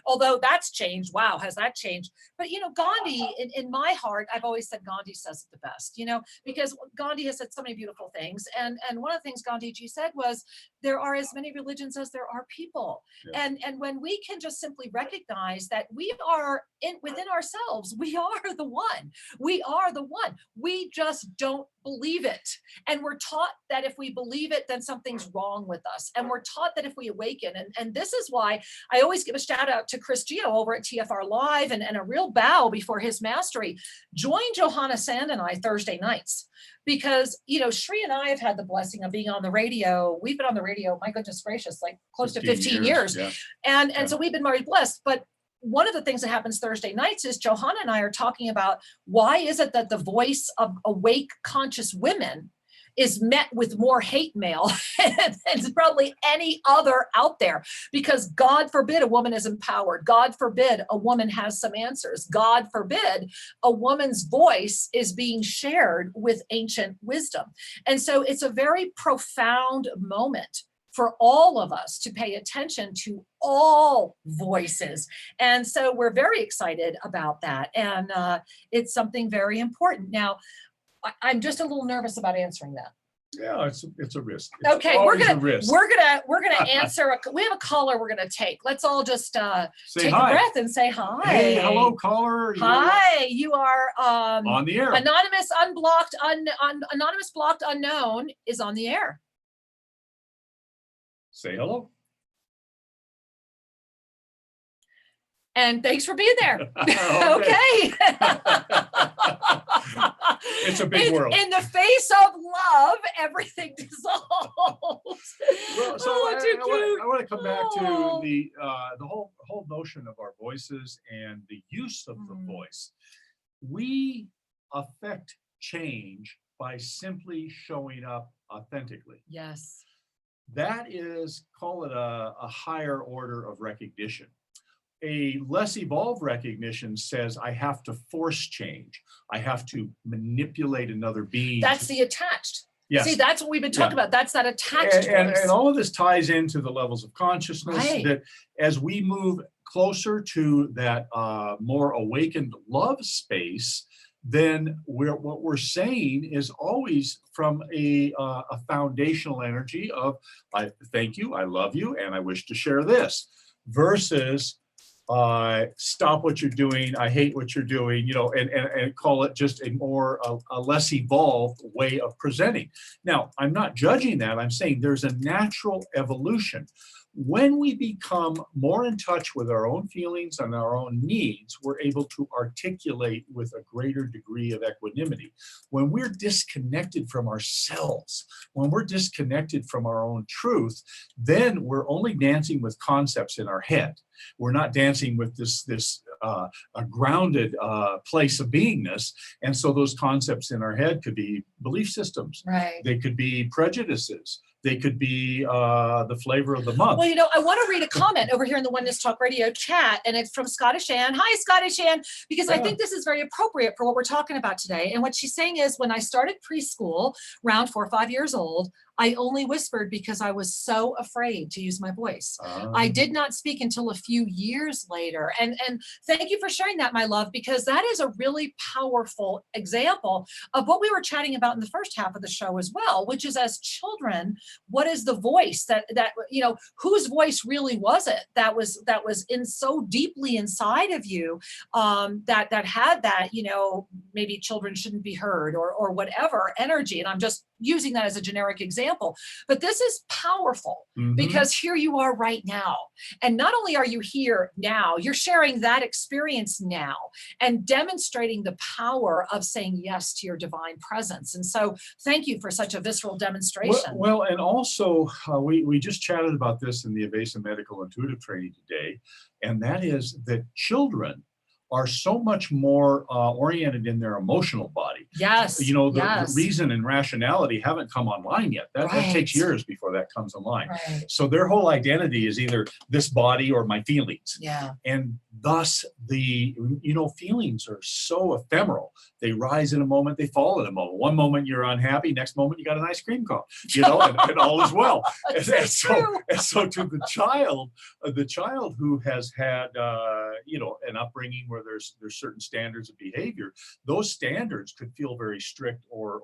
although that's changed, wow, has that changed? But, you know, Gandhi, in my heart, I've always said Gandhi says it the best, you know, because Gandhi has said so many beautiful things. And one of the things Gandhiji said was, there are as many religions as there are people. Yes. And when we can just simply recognize that we are within ourselves, we are the one. We are the one. We just don't believe it. And we're taught that if we believe it, then something's wrong with us. And we're taught that if we awaken, and this is why I always give a shout out to Chris Gio over at TFR Live and a real bow before his mastery. Join Johanna Sand and I Thursday nights. Because, you know, Sri and I have had the blessing of being on the radio. We've been on the radio, my goodness gracious, like close to 15 years. Yeah. And so we've been very blessed. But one of the things that happens Thursday nights is Johanna and I are talking about why is it that the voice of awake, conscious women is met with more hate mail than probably any other out there, because God forbid a woman is empowered. God forbid a woman has some answers. God forbid a woman's voice is being shared with ancient wisdom. And so it's a very profound moment for all of us to pay attention to all voices. And so we're very excited about that. And it's something very important. Now, I'm just a little nervous about answering that. Yeah, it's a risk. Okay, we're gonna answer. We have a caller we're gonna take. Let's all just take a breath and say hi. Hey, hello, caller. Hi, you are on the air. Anonymous, anonymous, blocked, unknown is on the air. Say hello. And thanks for being there. Okay. It's a big world. In the face of love, everything dissolves. Well, so I want to come back to the whole notion of our voices and the use of the voice. We affect change by simply showing up authentically. Yes. That is, call it a higher order of recognition. A less evolved recognition says I have to force change. I have to manipulate another being. That's the attached. Yes. See, that's what we've been talking about. That's that attached and all of this ties into the levels of consciousness, right. that as we move closer to that more awakened love space, then what we're saying is always from a foundational energy of I thank you, I love you, and I wish to share this, versus stop what you're doing, I hate what you're doing, and call it just a less evolved way of presenting. Now, I'm not judging that. I'm saying there's a natural evolution. When we become more in touch with our own feelings and our own needs, we're able to articulate with a greater degree of equanimity. When we're disconnected from ourselves, when we're disconnected from our own truth, then we're only dancing with concepts in our head. We're not dancing with this a grounded place of beingness. And so those concepts in our head could be belief systems. Right. They could be prejudices. They could be the flavor of the month. Well, I want to read a comment over here in the Oneness Talk Radio chat, and it's from Scottish Ann. Hi, Scottish Ann, because I think this is very appropriate for what we're talking about today. And what she's saying is, when I started preschool, around 4 or 5 years old, I only whispered because I was so afraid to use my voice. I did not speak until a few years later. And thank you for sharing that, my love, because that is a really powerful example of what we were chatting about in the first half of the show as well, which is, as children, what is the voice that whose voice really was it that was in so deeply inside of you, that had that, maybe children shouldn't be heard or whatever energy. And I'm just using that as a generic example, but this is powerful because here you are right now. And not only are you here now, you're sharing that experience now and demonstrating the power of saying yes to your divine presence. And so thank you for such a visceral demonstration. Well, and also we just chatted about this in the Evasive Medical Intuitive training today, and that is that children are so much more oriented in their emotional body. Yes. The reason and rationality haven't come online yet. That takes years before that comes online. Right. So their whole identity is either this body or my feelings. Yeah. And thus feelings are so ephemeral. They rise in a moment, they fall in a moment. One moment you're unhappy, next moment you got an ice cream cone, and all is well. and so to the child who has had an upbringing where there's certain standards of behavior, those standards could feel very strict or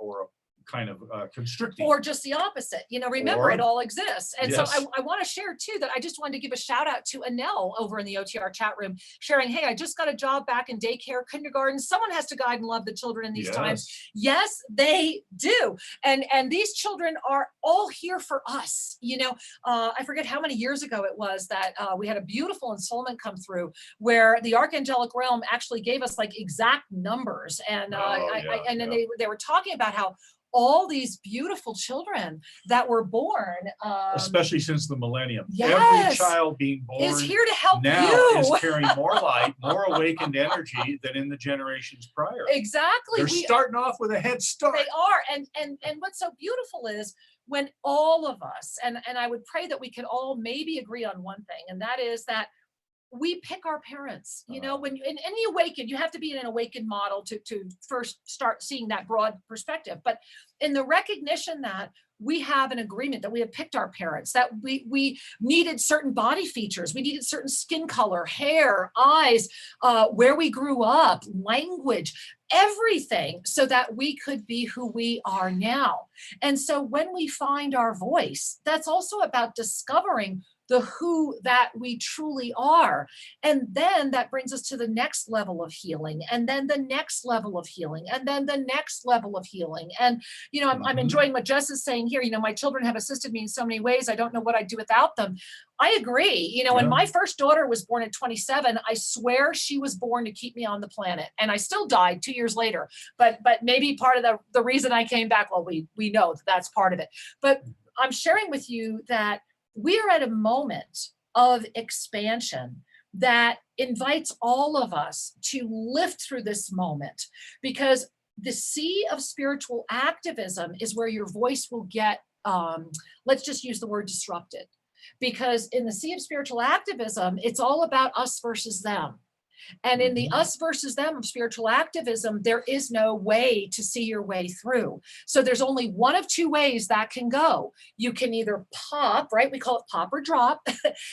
kind of constricting. Or just the opposite. Remember, it all exists. And yes. so I want to share too that I just wanted to give a shout out to Anel over in the OTR chat room, sharing, hey, I just got a job back in daycare, kindergarten. Someone has to guide and love the children in these times. Yes, they do. And these children are all here for us. I forget how many years ago it was that we had a beautiful ensoulment come through where the archangelic realm actually gave us like exact numbers. And then they were talking about how all these beautiful children that were born, especially since the millennium, yes, every child being born is here to help now you. is carrying more light, more awakened energy than in the generations prior. Exactly. They're starting off with a head start. They are. And what's so beautiful is when all of us, and I would pray that we could all maybe agree on one thing, and that is that we pick our parents. When in any awakened, you have to be in an awakened model to first start seeing that broad perspective. But in the recognition that we have an agreement that we have picked our parents, that we needed certain body features, we needed certain skin color, hair, eyes, where we grew up, language, everything, so that we could be who we are now. And so when we find our voice, that's also about discovering the who that we truly are. And then that brings us to the next level of healing, and then the next level of healing, and then the next level of healing. And, I'm enjoying what Jess is saying here. My children have assisted me in so many ways. I don't know what I'd do without them. I agree. When my first daughter was born at 27, I swear she was born to keep me on the planet. And I still died 2 years later. But maybe part of the reason I came back, well, we know that's part of it. But I'm sharing with you that we are at a moment of expansion that invites all of us to lift through this moment, because the sea of spiritual activism is where your voice will get, let's just use the word disrupted. because in the sea of spiritual activism, it's all about us versus them. And in the us versus them of spiritual activism, there is no way to see your way through. So there's only one of two ways that can go. You can either pop, right? We call it pop or drop.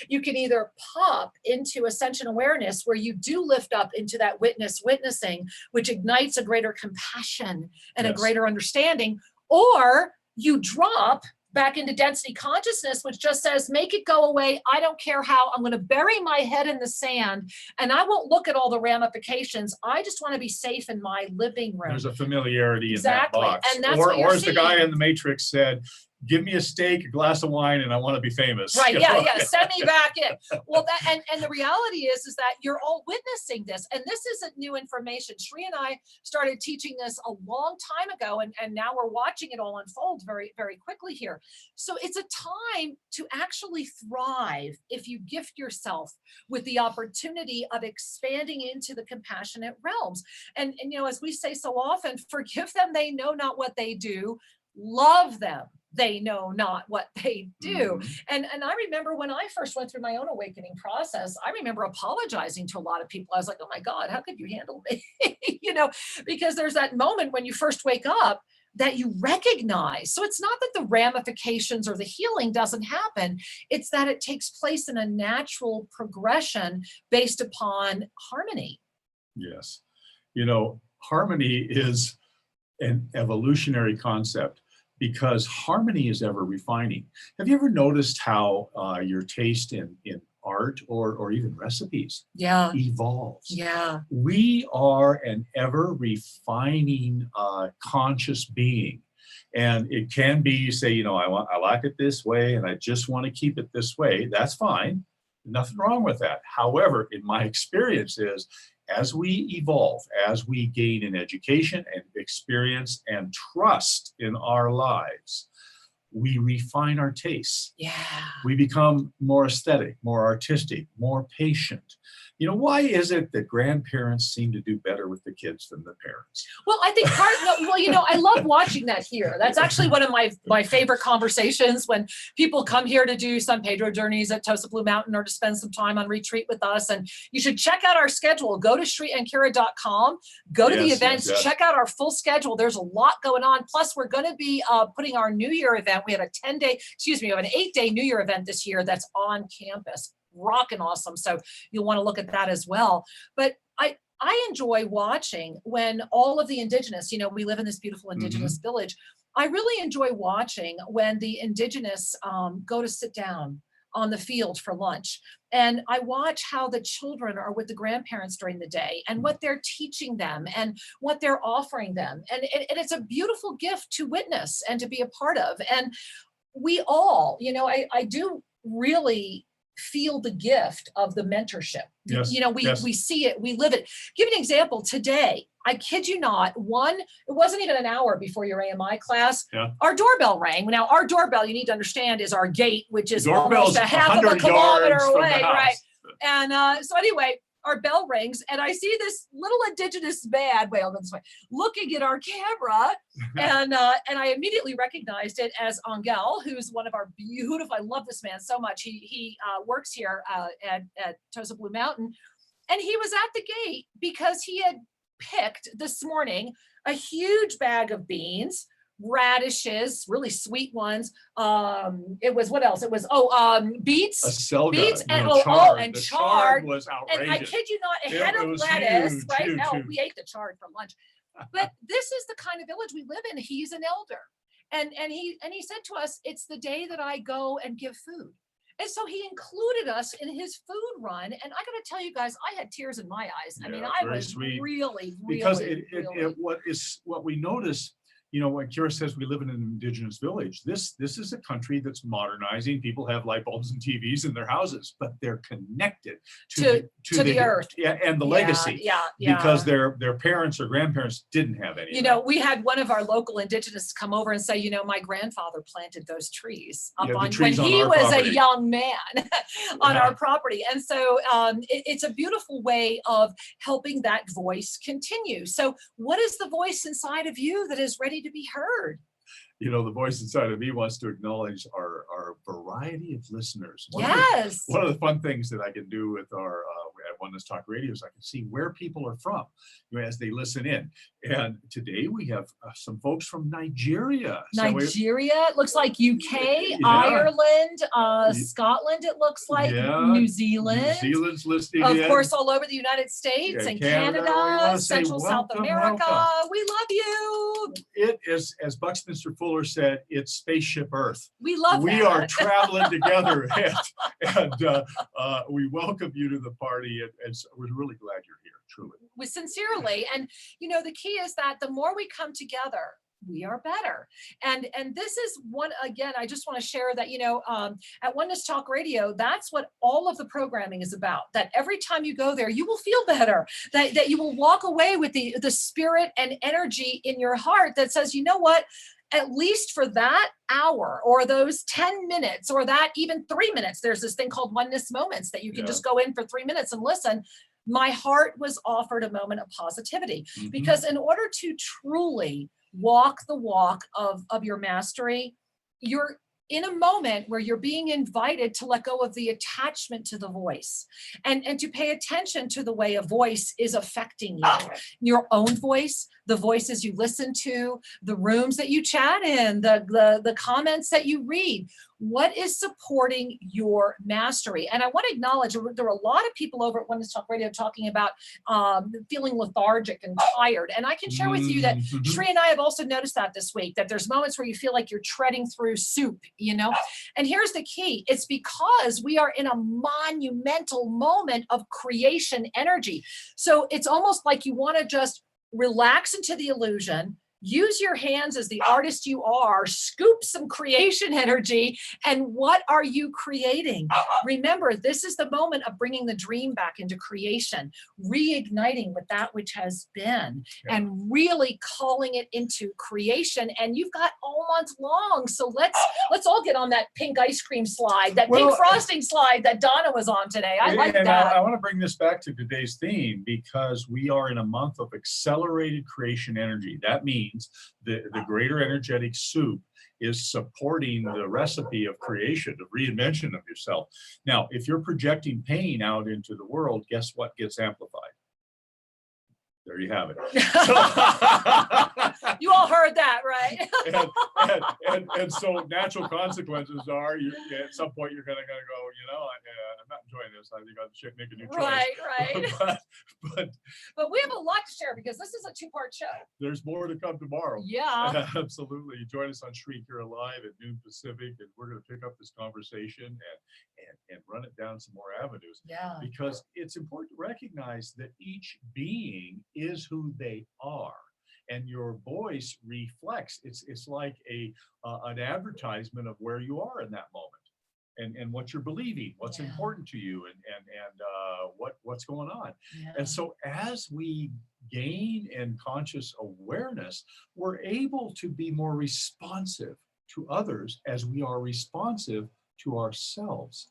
You can either pop into ascension awareness, where you do lift up into that witnessing, which ignites a greater compassion and a greater understanding, or you drop back into density consciousness, which just says, make it go away. I don't care how. I'm going to bury my head in the sand, and I won't look at all the ramifications. I just want to be safe in my living room. There's a familiarity in that box. And that's or as the guy in the Matrix said, give me a steak, a glass of wine, and I want to be famous. Right. Yeah. Send me back in. Well, and the reality is that you're all witnessing this, and this isn't new information. Sri and I started teaching this a long time ago, and now we're watching it all unfold very, very quickly here. So it's a time to actually thrive if you gift yourself with the opportunity of expanding into the compassionate realms. And as we say so often, forgive them, they know not what they do. Love them, they know not what they do. And I remember when I first went through my own awakening process, I remember apologizing to a lot of people. I was like, oh my God, how could you handle me? Because there's that moment when you first wake up that you recognize. So it's not that the ramifications or the healing doesn't happen. It's that it takes place in a natural progression based upon harmony. Yes. Harmony is an evolutionary concept, because harmony is ever refining. Have you ever noticed how your taste in art or even recipes evolves? Yeah. We are an ever refining conscious being. And it can be, you say, I like it this way and I just want to keep it this way. That's fine. Nothing wrong with that. However, in my experience is, as we evolve, as we gain in education and experience and trust in our lives, we refine our tastes. Yeah. We become more aesthetic, more artistic, more patient. Why is it that grandparents seem to do better with the kids than the parents? Well, I think I love watching that here. That's actually one of my favorite conversations when people come here to do San Pedro journeys at Tosa Blue Mountain or to spend some time on retreat with us. And you should check out our schedule. Go to SriAndKira.com, go to the events, check out our full schedule. There's a lot going on. Plus, we're going to be putting our New Year event. We have an 8-day New Year event this year that's on campus. Rockin' awesome. So you'll want to look at that as well. But I enjoy watching when all of the indigenous, we live in this beautiful indigenous village. I really enjoy watching when the indigenous go to sit down on the field for lunch. And I watch how the children are with the grandparents during the day and what they're teaching them and what they're offering them. And it's a beautiful gift to witness and to be a part of. And we all, I do really feel the gift of the mentorship. Yes. We see it, we live it. Give an example today. I kid you not, it wasn't even an hour before your AMI class. Yeah. Our doorbell rang. Now, our doorbell, you need to understand, is our gate, which is almost a half of a kilometer away, right? And so anyway, our bell rings, and I see this little indigenous man, I'll go this way, looking at our camera, and I immediately recognized it as Angel, who's one of our beautiful, I love this man so much. He works here at Tosa Blue Mountain, and he was at the gate because he had picked this morning a huge bag of beans, radishes, really sweet ones. It was, what else? It was beets, beets, and chard was outrageous. And I kid you not, a head of lettuce. Huge, right now, we ate the chard for lunch. But this is the kind of village we live in. He's an elder, and he said to us, "It's the day that I go and give food." And so he included us in his food run. And I got to tell you guys, I had tears in my eyes. I mean, I was really, because what we notice. When Kira says we live in an indigenous village, this is a country that's modernizing. People have light bulbs and TVs in their houses, but they're connected to the earth, and the legacy. Because their parents or grandparents didn't have any. We had one of our local indigenous come over and say, my grandfather planted those trees up on when he was a young man on our property. And so it's a beautiful way of helping that voice continue. So what is the voice inside of you that is ready to be heard? the voice inside of me wants to acknowledge our variety of listeners. Yes. One of the fun things that I can do with our at Oneness Talk Radio is I can see where people are from as they listen in. And today we have some folks from Nigeria. Nigeria, it looks like UK, Ireland, Scotland, it looks like, New Zealand. New Zealand's listening Of course, all over the United States and Canada, Central South America. Welcome. We love you. It is, as Buckminster Fuller said, it's Spaceship Earth. We love We that. are traveling together, and we welcome you to the party, and so we're really glad you're here, truly. We sincerely, and the key is that the more we come together, we are better. And this is one, again, I just want to share that, at Oneness Talk Radio, that's what all of the programming is about. That every time you go there, you will feel better, that you will walk away with the spirit and energy in your heart that says, you know what, at least for that hour or those 10 minutes or that even 3 minutes, there's this thing called Oneness Moments that you can just go in for 3 minutes and listen. My heart was offered a moment of positivity, because in order to truly walk the walk of your mastery, you're in a moment where you're being invited to let go of the attachment to the voice and to pay attention to the way a voice is affecting you, your own voice, the voices you listen to, the rooms that you chat in, the comments that you read. What is supporting your mastery? And I want to acknowledge there are a lot of people over at Oneness Talk Radio talking about feeling lethargic and tired. And I can share with you that Shri and I have also noticed that this week, that there's moments where you feel like you're treading through soup, And here's the key. It's because we are in a monumental moment of creation energy. So it's almost like you want to just relax into the illusion, use your hands as the artist you are, scoop some creation energy, and what are you creating? Remember, this is the moment of bringing the dream back into creation, reigniting with that which has been, and really calling it into creation. And you've got all month long, so let's all get on that pink ice cream slide, that pink frosting slide that Donna was on today. I like that. I want to bring this back to today's theme, because we are in a month of accelerated creation energy. That means the greater energetic soup is supporting the recipe of creation, of reinvention of yourself. Now, if you're projecting pain out into the world, guess what gets amplified? There you have it. You all heard that, right? and so natural consequences are, at some point you're going to go, I'm not enjoying this. I think I should make a new choice. Right. But we have a lot to share, because this is a two-part show. There's more to come tomorrow. Yeah. Absolutely. You join us on Shri Kira Live at noon Pacific, and we're going to pick up this conversation and run it down some more avenues. Yeah. Because it's important to recognize that each being is who they are, and your voice reflects. It's like an advertisement of where you are in that moment, and what you're believing, what's important to you, and what's going on. And so as we gain in conscious awareness, we're able to be more responsive to others as we are responsive to ourselves.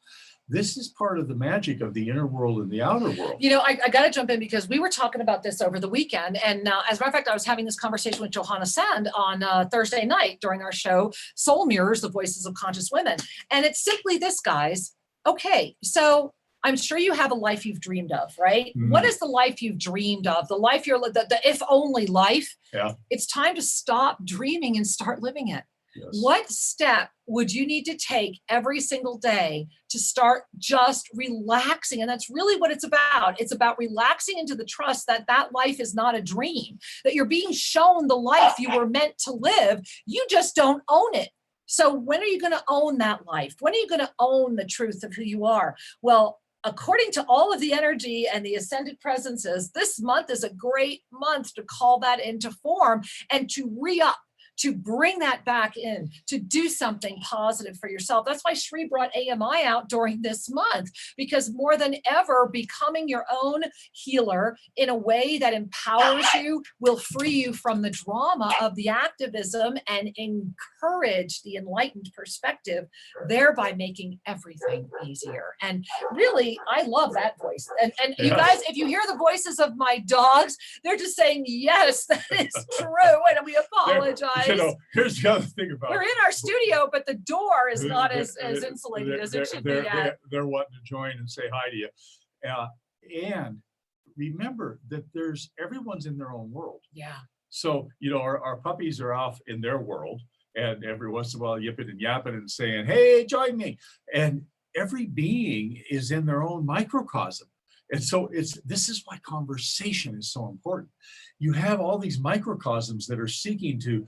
This is part of the magic of the inner world and the outer world. I got to jump in, because we were talking about this over the weekend. And as a matter of fact, I was having this conversation with Johanna Sand on Thursday night during our show, Soul Mirrors, the Voices of Conscious Women. And it's simply this, guys. Okay, so I'm sure you have a life you've dreamed of, right? What is the life you've dreamed of? The life the if only life. Yeah. It's time to stop dreaming and start living it. Yes. What step would you need to take every single day to start just relaxing? And that's really what it's about. It's about relaxing into the trust that life is not a dream, that you're being shown the life you were meant to live. You just don't own it. So when are you going to own that life? When are you going to own the truth of who you are? Well, according to all of the energy and the ascended presences, this month is a great month to call that into form and to re-up, to bring that back in, to do something positive for yourself. That's why Shri brought AMI out during this month, because more than ever, becoming your own healer in a way that empowers you will free you from the drama of the activism and encourage the enlightened perspective, thereby making everything easier. And really, I love that voice. And you guys, if you hear the voices of my dogs, they're just saying, yes, that is true. And we apologize. you know, here's the other thing about we're in our studio, but the door is not as insulated as it should be at. They're wanting to join and say hi to you. And remember that everyone's in their own world. Yeah. So, you know, our puppies are off in their world, and every once in a while yipping and yapping and saying, hey, join me. And every being is in their own microcosm. And so this is why conversation is so important. You have all these microcosms that are seeking to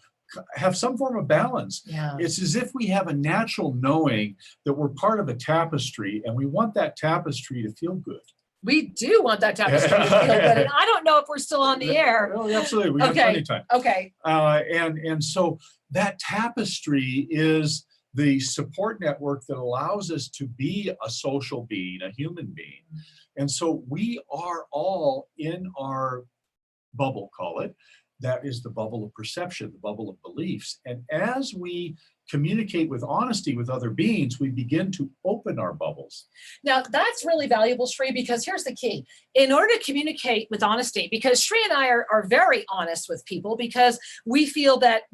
have some form of balance. Yeah. It's as if we have a natural knowing that we're part of a tapestry, and we want that tapestry to feel good. We do want that tapestry to feel good. And I don't know if we're still on the air. Oh, absolutely. We have plenty of time. Okay. And so that tapestry is the support network that allows us to be a social being, a human being. And so we are all in our bubble, call it. That is the bubble of perception, the bubble of beliefs. And as we communicate with honesty with other beings, we begin to open our bubbles. Now, that's really valuable, Sri, because here's the key. In order to communicate with honesty, because Sri and I are very honest with people, because we feel that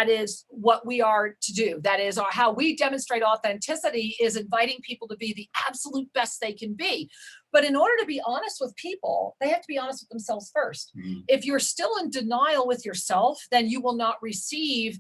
is what we are to do. That is how we demonstrate authenticity, is inviting people to be the absolute best they can be. But in order to be honest with people, they have to be honest with themselves first. Mm-hmm. If you're still in denial with yourself, then you will not receive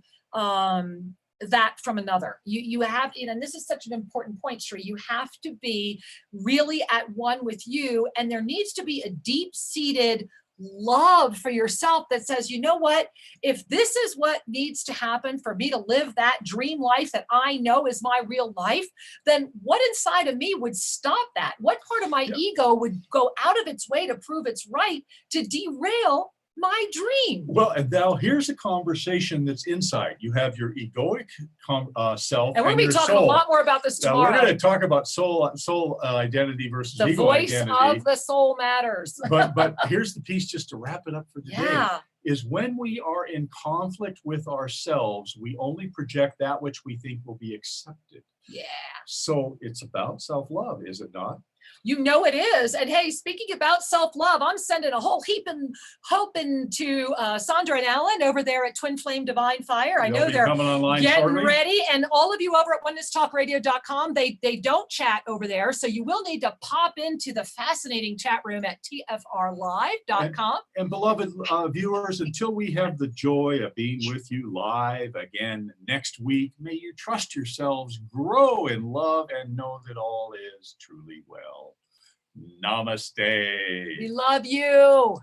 that from another. You have, and this is such an important point, Sri, you have to be really at one with you, and there needs to be a deep-seated love for yourself that says, you know what, if this is what needs to happen for me to live that dream life that I know is my real life, then what inside of me would stop that? What part of my ego would go out of its way to prove it's right to derail my dream? Well, and now here's a conversation that's inside. You have your egoic self, and we're going to be talking soul. A lot more about this tomorrow. Now we're going to talk about soul identity versus the ego voice identity. of the soul matters. but here's the piece, just to wrap it up for the day, is when we are in conflict with ourselves, we only project that which we think will be accepted. Yeah. So it's about self-love, is it not? You know it is. And hey, speaking about self-love, I'm sending a whole heap and hoping to Sandra and Alan over there at Twin Flame Divine Fire. I know they're getting ready. And all of you over at onenesstalkradio.com, they don't chat over there. So you will need to pop into the fascinating chat room at tfrlive.com. And beloved viewers, until we have the joy of being with you live again next week, may you trust yourselves, grow in love, and know that all is truly well. Namaste. We love you.